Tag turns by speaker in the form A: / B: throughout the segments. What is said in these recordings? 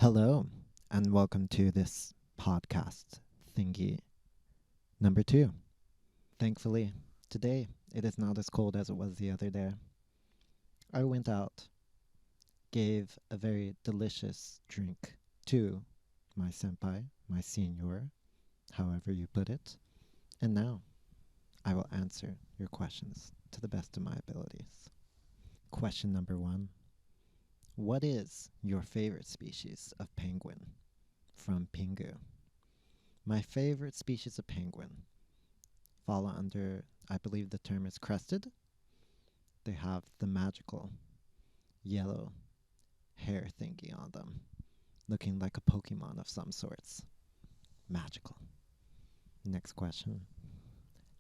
A: Hello, and welcome to this podcast thingy number 2. Thankfully, today it is not as cold as it was the other day. I went out, gave a very delicious drink to my senpai, my senior, however you put it, and now I will answer your questions to the best of my abilities. Question number 1. What is your favorite species of penguin? From Pingu. My favorite species of penguin fall under, I believe the term is crested. They have the magical yellow hair thingy on them, looking like a Pokemon of some sorts. Magical. Next question.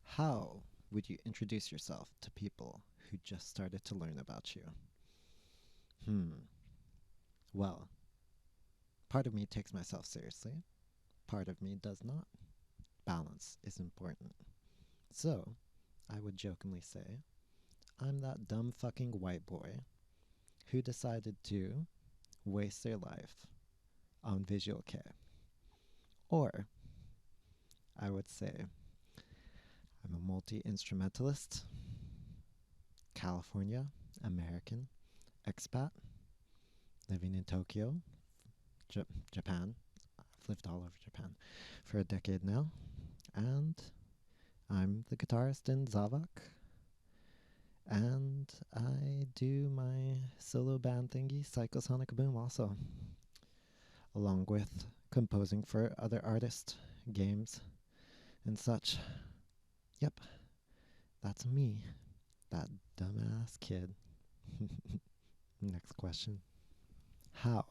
A: How would you introduce yourself to people who just started to learn about you? Well, part of me takes myself seriously, part of me does not. Balance is important. So, I would jokingly say, I'm that dumb fucking white boy who decided to waste their life on visual K. Or, I would say, I'm a multi instrumentalist, California, American, expat, living in Tokyo, Japan. I've lived all over Japan for a decade now. And I'm the guitarist in Zavak. And I do my solo band thingy, Psychosonic Boom, also, along with composing for other artists, games, and such. Yep, that's me, that dumbass kid. Next question. How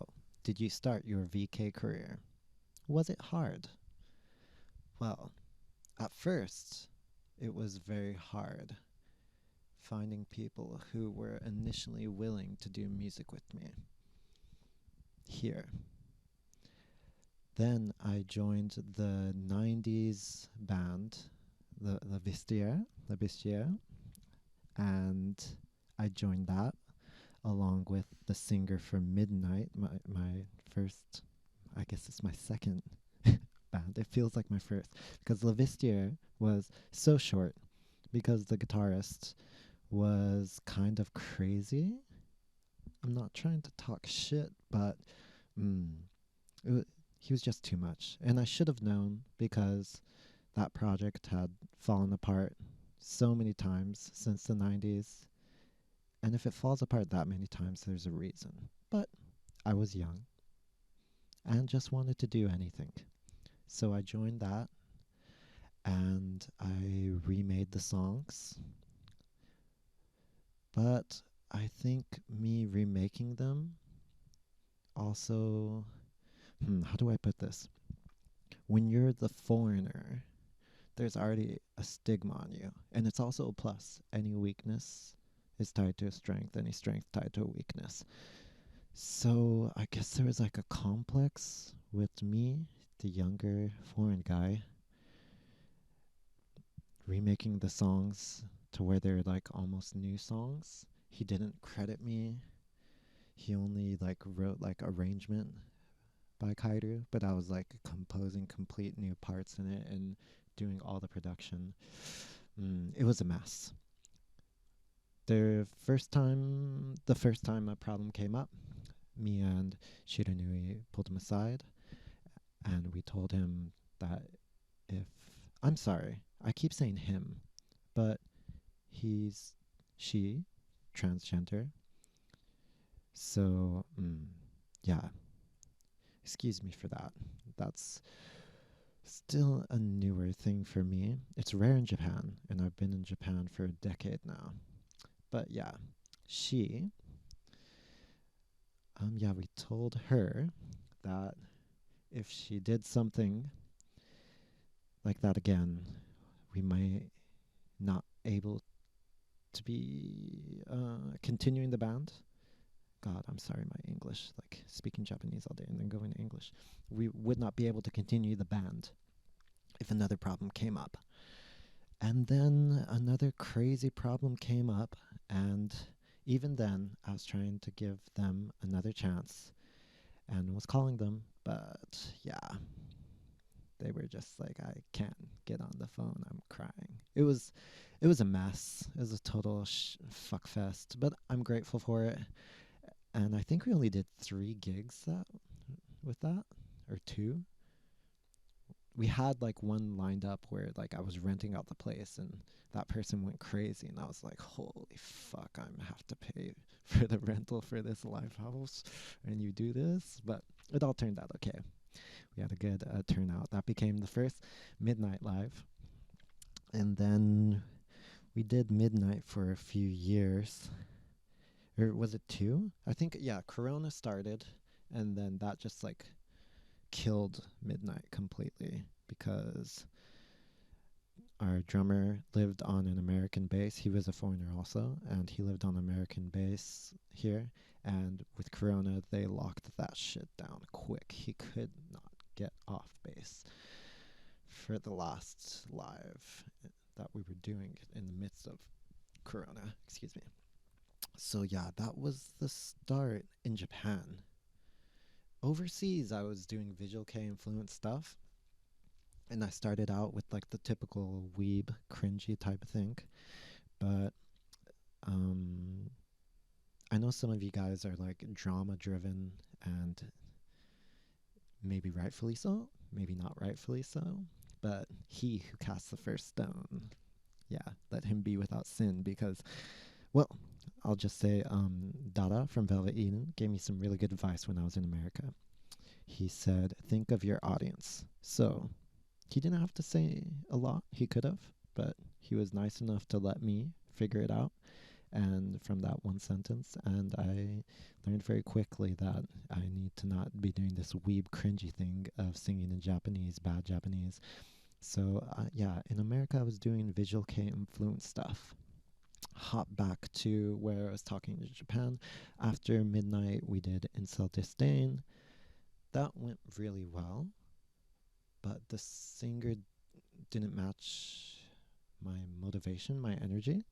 A: did you start your VK career? Was it hard? Well, at first, it was very hard finding people who were initially willing to do music with me here. Then I joined the 90s band, the Vestiaire, and I joined that along with the singer for Midnight, my first, I guess it's my second band. It feels like my first because Le Vestiaire was so short because the guitarist was kind of crazy. I'm not trying to talk shit, but he was just too much. And I should have known because that project had fallen apart so many times since the 90s. And if it falls apart that many times, there's a reason. But I was young and just wanted to do anything. So I joined that and I remade the songs. But I think me remaking them also, how do I put this? When you're the foreigner, there's already a stigma on you. And it's also a plus. Any weakness is tied to a strength, any strength tied to a weakness. So I guess there was like a complex with me, the younger foreign guy, remaking the songs to where they're like almost new songs. He didn't credit me. He only like wrote like arrangement by Kairu, but I was like composing complete new parts in it and doing all the production. It was a mess. The first time a problem came up, me and Shiranui pulled him aside and we told him that if I'm sorry, I keep saying him, but she transgender. So, yeah. Excuse me for that. That's still a newer thing for me. It's rare in Japan, and I've been in Japan for a decade now. But yeah, she, we told her that if she did something like that again, we might not able to be continuing the band. God, I'm sorry, my English, like speaking Japanese all day and then going to English. We would not be able to continue the band if another problem came up. And then another crazy problem came up, and even then, I was trying to give them another chance. and was calling them, but yeah, they were just like, I can't get on the phone. I'm crying. It was a mess. It was a total fuck fest, but I'm grateful for it. And I think we only did 3 gigs with that, or 2. We had like one lined up where like I was renting out the place and that person went crazy and I was like, holy fuck, I'm have to pay for the rental for this live house and you do this. But it all turned out okay. We had a good turnout. That became the first midnight live. And then we did midnight for a few years. Or was it 2? I think, yeah, Corona started and then that just like killed midnight completely because our drummer lived on an American base. He was a foreigner also, and he lived on American base here. And with Corona, they locked that shit down quick. He could not get off base for the last live that we were doing in the midst of Corona. Excuse me. So yeah, that was the start in Japan. Overseas, I was doing visual K influence stuff, and I started out with like the typical weeb, cringy type of thing. But um, I know some of you guys are like drama driven, and maybe rightfully so, maybe not rightfully so. But he who casts the first stone, yeah, let him be without sin. Because, well, I'll just say, Dada from Velvet Eden gave me some really good advice when I was in America. He said, think of your audience. So he didn't have to say a lot. He could have, but he was nice enough to let me figure it out. And from that one sentence, and I learned very quickly that I need to not be doing this weeb cringy thing of singing in Japanese, bad Japanese. So yeah, in America I was doing visual K influence stuff. Hop back to where I was talking to Japan. After midnight, we did Incel Disdain. That went really well, but the singer didn't match my motivation, my energy,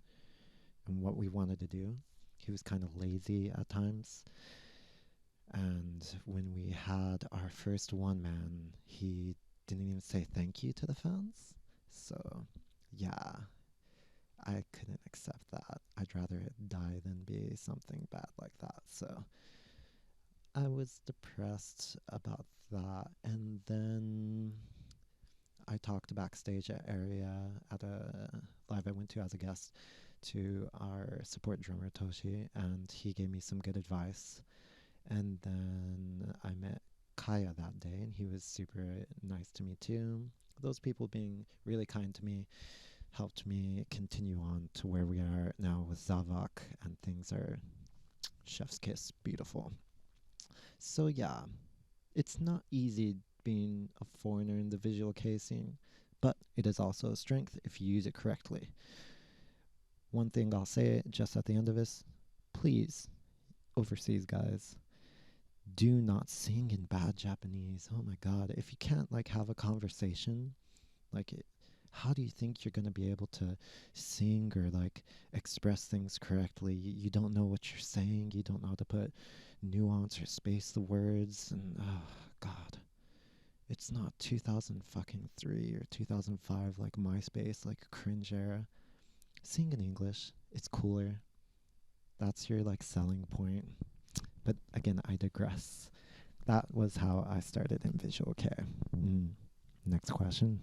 A: and what we wanted to do. He was kind of lazy at times. And when we had our first one man, he didn't even say thank you to the fans. So, yeah, I couldn't accept that. I'd rather it die than be something bad like that. So, I was depressed about that. And then I talked backstage area at a live I went to as a guest to our support drummer Toshi, and he gave me some good advice. And then I met Kaya that day, and he was super nice to me too. Those people being really kind to me helped me continue on to where we are now with Zavak, and things are chef's kiss, beautiful. So yeah, it's not easy being a foreigner in the visual K scene, but it is also a strength if you use it correctly. One thing I'll say just at the end of this, please, overseas guys, do not sing in bad Japanese. Oh my god, if you can't like have a conversation, like how do you think you're going to be able to sing or like express things correctly? You don't know what you're saying, you don't know how to put nuance or space the words, and oh god. It's not 2003 or 2005 like MySpace, like cringe era. Sing in English. It's cooler. That's your like selling point. But again, I digress. That was how I started in visual K. Next question.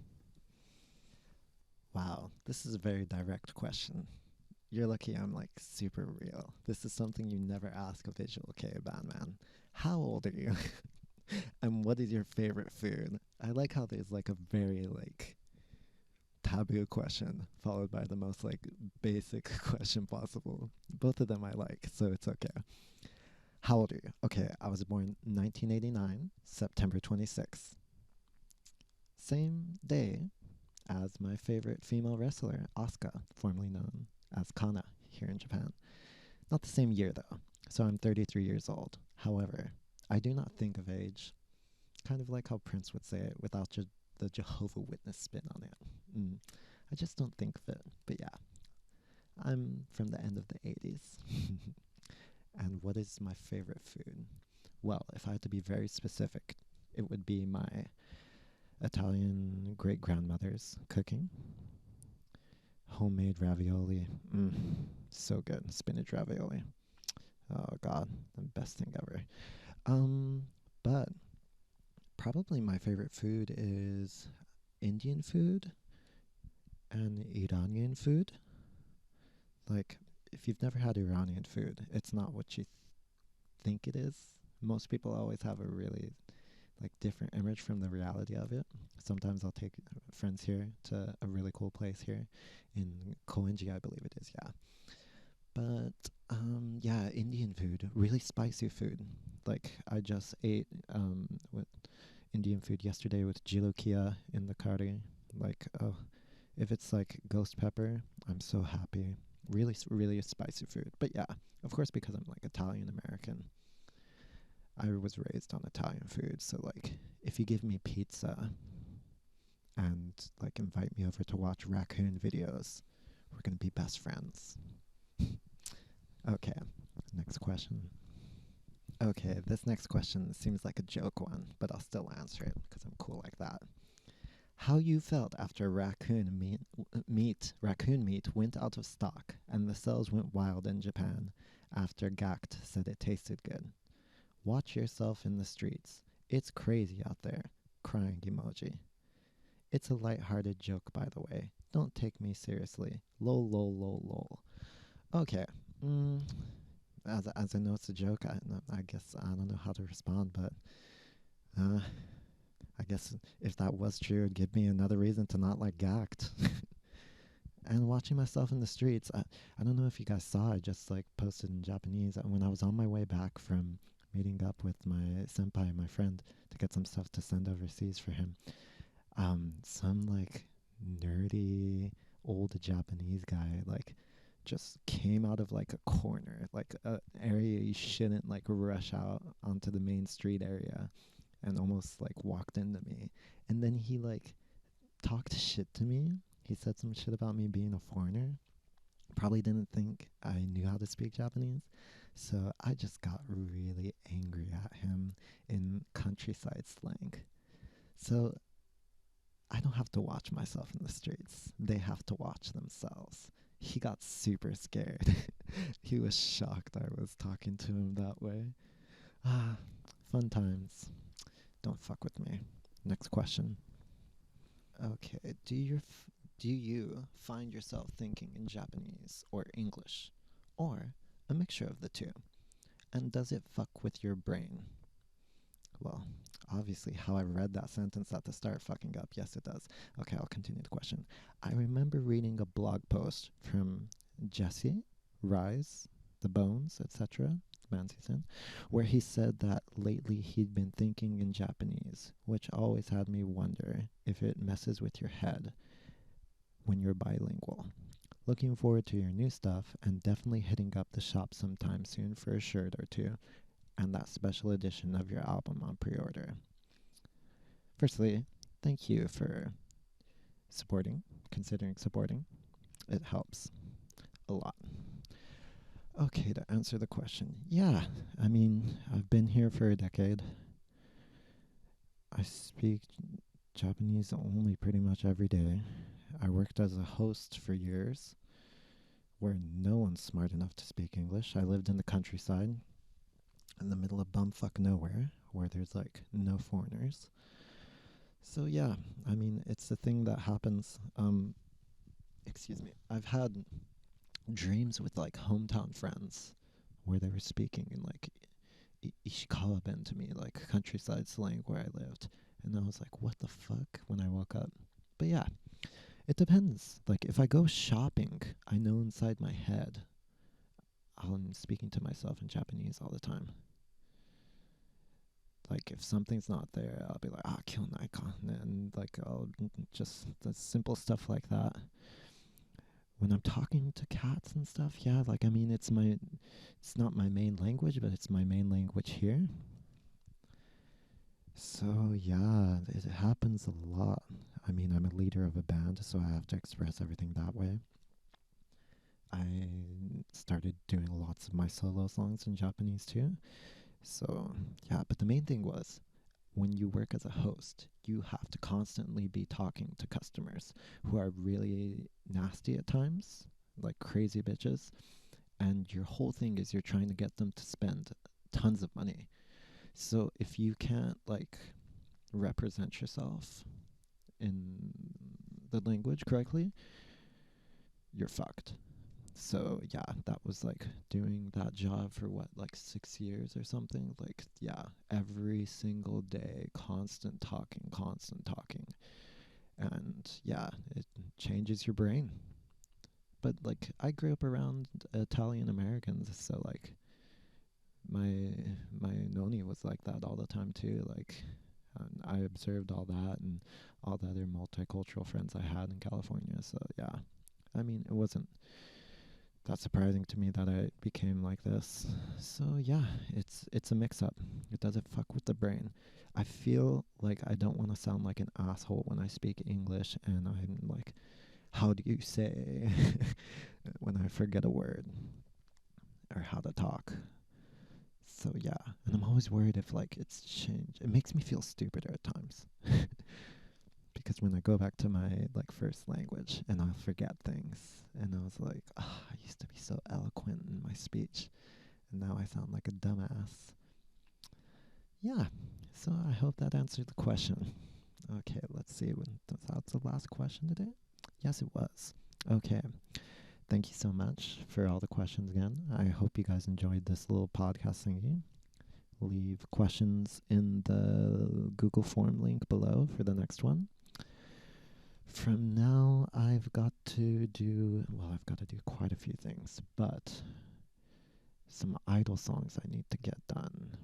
A: Wow, this is a very direct question. You're lucky I'm like super real. This is something you never ask a visual K bandman. How old are you? And what is your favorite food? I like how there's like a very like taboo question followed by the most like basic question possible. Both of them I like, so it's okay. How old are you? Okay, I was born 1989, September 26th. Same day as my favorite female wrestler, Asuka, formerly known as Kana here in Japan. Not the same year though, so I'm 33 years old. However, I do not think of age. Kind of like how Prince would say it without the Jehovah Witness spin on it. I just don't think of it. But yeah, I'm from the end of the 80s. And what is my favorite food? Well, if I had to be very specific, it would be my Italian great grandmother's cooking. Homemade ravioli. So good. Spinach ravioli. Oh god, the best thing ever. Um, but probably my favorite food is Indian food and Iranian food. Like, if you've never had Iranian food, it's not what you think it is. Most people always have a really like different image from the reality of it. Sometimes I'll take friends here to a really cool place here in Koenji, I believe it is. Yeah, but yeah, Indian food, really spicy food. Like I just ate with Indian food yesterday with jilokia in the curry. Like, oh, if it's like ghost pepper, I'm so happy. Really, really spicy food. But yeah, of course, because I'm like Italian American, I was raised on Italian food. So like, if you give me pizza and like invite me over to watch raccoon videos, we're gonna be best friends. Okay, next question. Okay, this next question seems like a joke one, but I'll still answer it because I'm cool like that. How you felt after raccoon meat went out of stock and the sales went wild in Japan after Gact said it tasted good. Watch yourself in the streets. It's crazy out there. Crying emoji. It's a light-hearted joke, by the way. Don't take me seriously. Lol, lol, lol, lol. Okay. Mm, as I know it's a joke, I guess I don't know how to respond, but uh, I guess if that was true, it'd give me another reason to not like Gact. And watching myself in the streets, I don't know if you guys saw, I just like posted in Japanese when I was on my way back from meeting up with my senpai, my friend, to get some stuff to send overseas for him. Some like nerdy old Japanese guy like just came out of like a corner, like an area you shouldn't like rush out onto the main street area, and almost like walked into me. And then he like talked shit to me. He said some shit about me being a foreigner. Probably didn't think I knew how to speak Japanese. So I just got really angry at him in countryside slang. So I don't have to watch myself in the streets. They have to watch themselves. He got super scared. He was shocked I was talking to him that way. Ah, fun times. Don't fuck with me. Next question. Okay, do you find yourself thinking in Japanese or English or a mixture of the two? And does it fuck with your brain? Well, obviously, how I read that sentence at the start fucking up. Yes, it does. Okay, I'll continue the question. I remember reading a blog post from Jesse Rise, The Bones, etc., Manseason, where he said that lately he'd been thinking in Japanese, which always had me wonder if it messes with your head when you're bilingual. Looking forward to your new stuff and definitely hitting up the shop sometime soon for a shirt or two and that special edition of your album on pre-order. Firstly, thank you for considering supporting. It helps a lot. Okay, to answer the question. Yeah, I mean, I've been here for a decade. I speak Japanese only pretty much every day. I worked as a host for years where no one's smart enough to speak English. I lived in the countryside in the middle of bumfuck nowhere where there's like no foreigners. So yeah, I mean, it's a thing that happens. Excuse me. I've had dreams with like hometown friends where they were speaking in like Ishikawa Ben to me, like countryside slang where I lived. And I was like, what the fuck when I woke up? But yeah, it depends. Like if I go shopping, I know inside my head I'm speaking to myself in Japanese all the time. Like if something's not there, I'll be like, ah, kill Nikon, and like I'll just the simple stuff like that. When I'm talking to cats and stuff, yeah, like I mean, it's not my main language, but it's my main language here. So yeah, it happens a lot. I mean, I'm a leader of a band, so I have to express everything that way. I started doing lots of my solo songs in Japanese too, So, yeah, but the main thing was when you work as a host, you have to constantly be talking to customers who are really nasty at times, like crazy bitches. And your whole thing is you're trying to get them to spend tons of money. So if you can't like represent yourself in the language correctly, you're fucked. So yeah, that was like doing that job for what, like 6 years or something. Like, yeah, every single day, constant talking. And yeah, it changes your brain. But like, I grew up around Italian Americans, so like, my my noni was like that all the time too. Like, and I observed all that and all the other multicultural friends I had in California. So yeah, I mean, it wasn't that surprising to me that I became like this. So yeah, it's a mix up. It doesn't fuck with the brain. I feel like I don't want to sound like an asshole when I speak English, and I'm like, how do you say when I forget a word or how to talk. So yeah, and I'm always worried if like it's changed. It makes me feel stupider at times. Because when I go back to my like first language and I'll forget things, and I was like, oh, I used to be so eloquent in my speech, and now I sound like a dumbass. Yeah, so I hope that answered the question. Okay, let's see. Was that the last question today? Yes, it was. Okay, thank you so much for all the questions again. I hope you guys enjoyed this little podcast thingy. Leave questions in the Google form link below for the next one. From now, I've got to do, well, I've got to do quite a few things, but some idol songs I need to get done,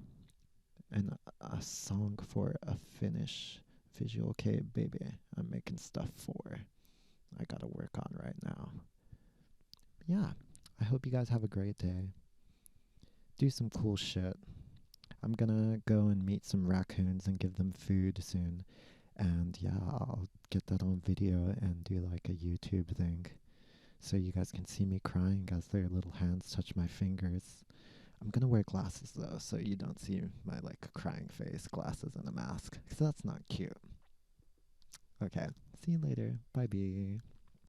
A: and a song for a Finnish visual kei baby I'm making stuff for. I gotta work on right now. Yeah, I hope you guys have a great day. Do some cool shit. I'm gonna go and meet some raccoons and give them food soon. And yeah, I'll get that on video and do like a YouTube thing so you guys can see me crying as their little hands touch my fingers. I'm gonna wear glasses though, so you don't see my like crying face, glasses and a mask, because that's not cute. Okay, see you later. Bye bye.